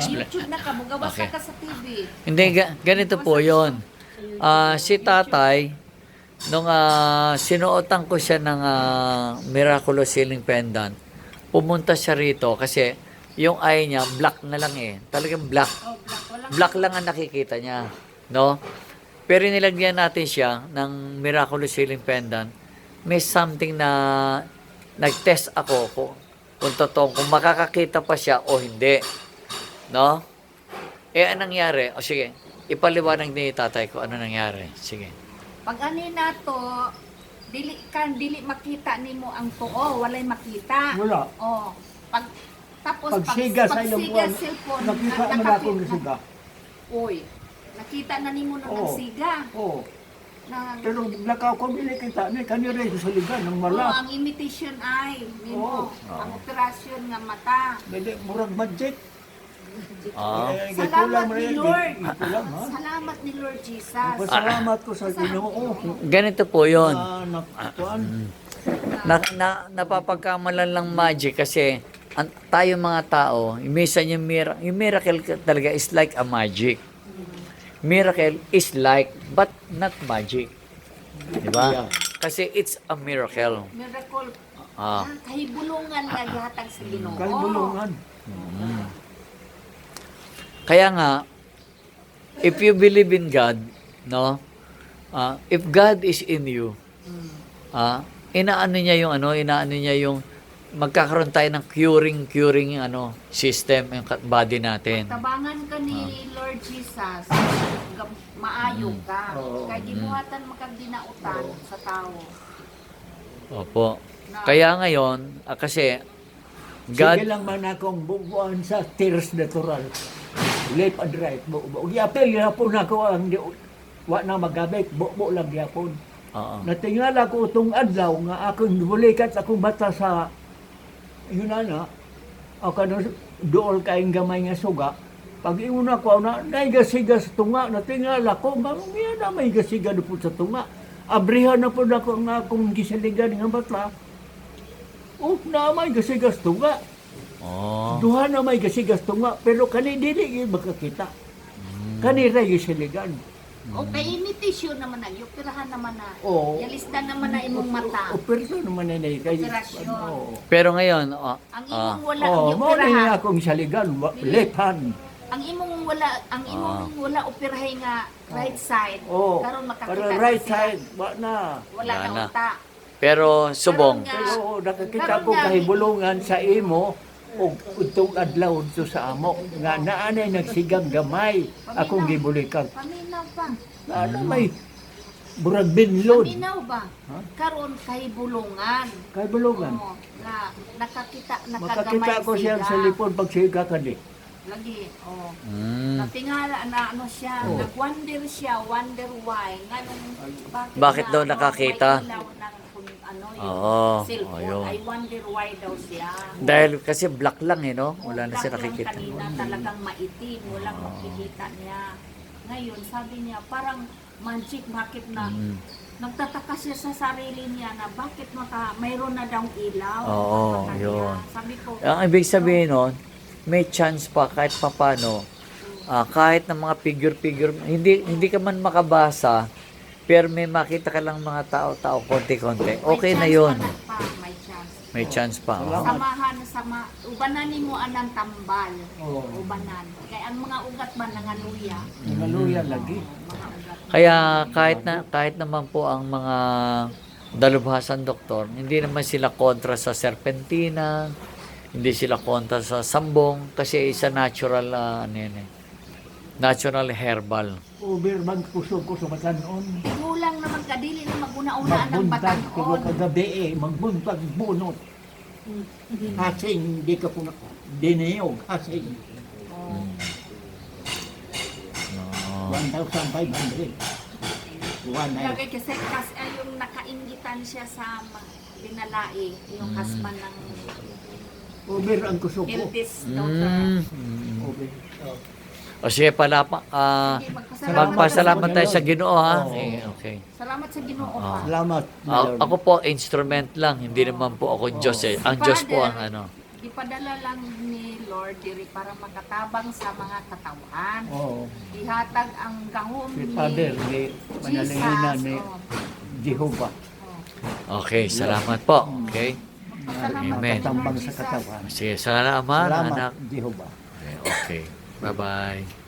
YouTube na ka, mugabasa Okay. ka sa TV. Hindi, ganito po yon. Si tatay, nung sinuotan ko siya ng Miraculous Healing Pendant, pumunta siya rito kasi yung eye niya, black na lang eh. Talagang black. Oh, black, walang Black lang ang nakikita niya. No? Pero nilagyan natin siya ng Miraculous Healing Pendant. May something na nag-test ako kung totoong, kung makakakita pa siya o hindi. No? Anong nangyari? O sige, ipaliwanag ni tatay ko ano nangyari. Sige. pag ani na to, dili makita nimo ang tuo, walay makita. Wala. Oh, tapos Pagsiga sa iyong pagsiga buwan, cellphone, nakita mo na akong siga. Uy, nakita na nimo na Oo. ng siga. Oo. Na, Pero lakaw ko bili kita ni kanira sa ligan ng oh, mala. ang imitation eye nimo, Oo. ang operasyon nga mata. Dili murag budget. Ah. Salamat ni Lord. Kulang ha. Salamat ni Lord Jesus. Pasalamat ko sa Ginoo. Ganito po yon. Nakuan. Napapagkamalan lang magic kasi tayo mga tao, minsan yung miracle talaga is like a magic. Miracle is like, but not magic. Diba? Kasi it's a miracle. Miracle. Ah. Kahibulungan nga gihatag sa Ginoo. Kay bulungan. Kaya nga, if you believe in God, no? If God is in you, inaano niya yung magkakaroon tayo ng curing system yung body natin. Tabangan ka ni Lord Jesus, maayo ka. Oo. Kaya gibuhatan makagdinautan sa tao. Opo. Kaya ngayon, kasi God, Sige lang man akong bubuan sa tears natural. Left and right. Yapil yapon ako ang wa na magabit. Bubo lang yapon. oo. Natingala ko itong adlaw nga akong bulikat akong bata sa yun na ako na dool kaing gamay nga suga. Pag iuna ko na naigasiga sa tunga, natingala ko nga na may gasiga na po sa tunga. Abrihan na po na ako nga akong gisaligan nga bata. Na may gasiga sa tunga. Oh. Duha na may gasigas tunga, pero kani dili gyud makakita. Kani ra gyud siligan. O kay imitation naman na, operahan naman na. Oo. Yalista naman na imong mata. Operasyon naman na kay. Operasyon. Pero ngayon, Ang imong wala Oh, ang mo ni operahan. akong saligan, left hand. Ang imong wala operahay nga right side. Oh. Karon makakita Para na right sila. side, wa na. Wala Wala na na. uta. pero subong. Karon nga, Pero nakakita Karon ko nga, kahibulungan sa imo ug utong adlaw dito sa amo nga naanay nagsigang gamay akong gibulikan. Paminaw ba? Ano may burag binlod. Paminaw ba? Ha? Karon kay bulungan. Kahibulungan. Oo, na nakakita nakagamay Makakita ko siya sa lipon pag siga kani. Lagi. Oh. Mm. Natingala na ano siya, Oo. nag-wonder siya, wonder why. Nganong Bakit daw nakakita? May ilaw ng yung Oo, cellphone. ayun. I wonder why daw siya. Dahil kasi black lang no? Wala na Black siya lang nakikita. Kanina talagang maitim, walang makikita niya. Ngayon, sabi niya, parang magic, bakit na nagtataka siya sa sarili niya na bakit mayroon na daw ilaw. Oo, sa kanya. yun. Sabi ko, Ang ibig sabihin nun, may chance pa kahit papano, kahit ng mga figure, hindi ka man makabasa, pero may makita ka lang mga tao-tao, konti-konti. Okay na yun. May chance. May chance pa. Salamat. Samahan, ubanan ni mo anang tambal. Oo. Ubanan. Kaya ang mga ugat man nangaluya. Hallelujah lagi. Mga ugat. Kaya kahit naman po ang mga dalubhasan doktor, hindi naman sila kontra sa serpentina, hindi sila kontra sa sambong, kasi isa natural, natural herbal. Uber man kusog ko sa batanon. Tigulang naman kadili na maguna-unaan ng Magbuntag ko batanon. kagabi magbuntag bunot. Hasing, di ka po diniyog, hasing. Oh. 1,500. Lagi kasi yung nakaingitan siya sa binalai, yung husband ng Uber ang kusog ko. eldest daughter. Uber. O sige pala, Sige, magpasalamat tayo sa Ginoo ha. Oo. Okay. Salamat sa Ginoo pa. Salamat. Ako po, instrument lang. Hindi naman po ako Diyos eh. Ang Diyos po ang ano. Ipadala lang ni Lord diri para makatabang sa mga katawan. Oo. Ihatag ang gahom Si ni Father, ni panalangina ni oh. Jehovah. Okay, salamat po. Okay. Amen. Nakatambang sa katawan. Sige, sana Ama, Salamat, anak. Jehovah. Okay. Bye-bye.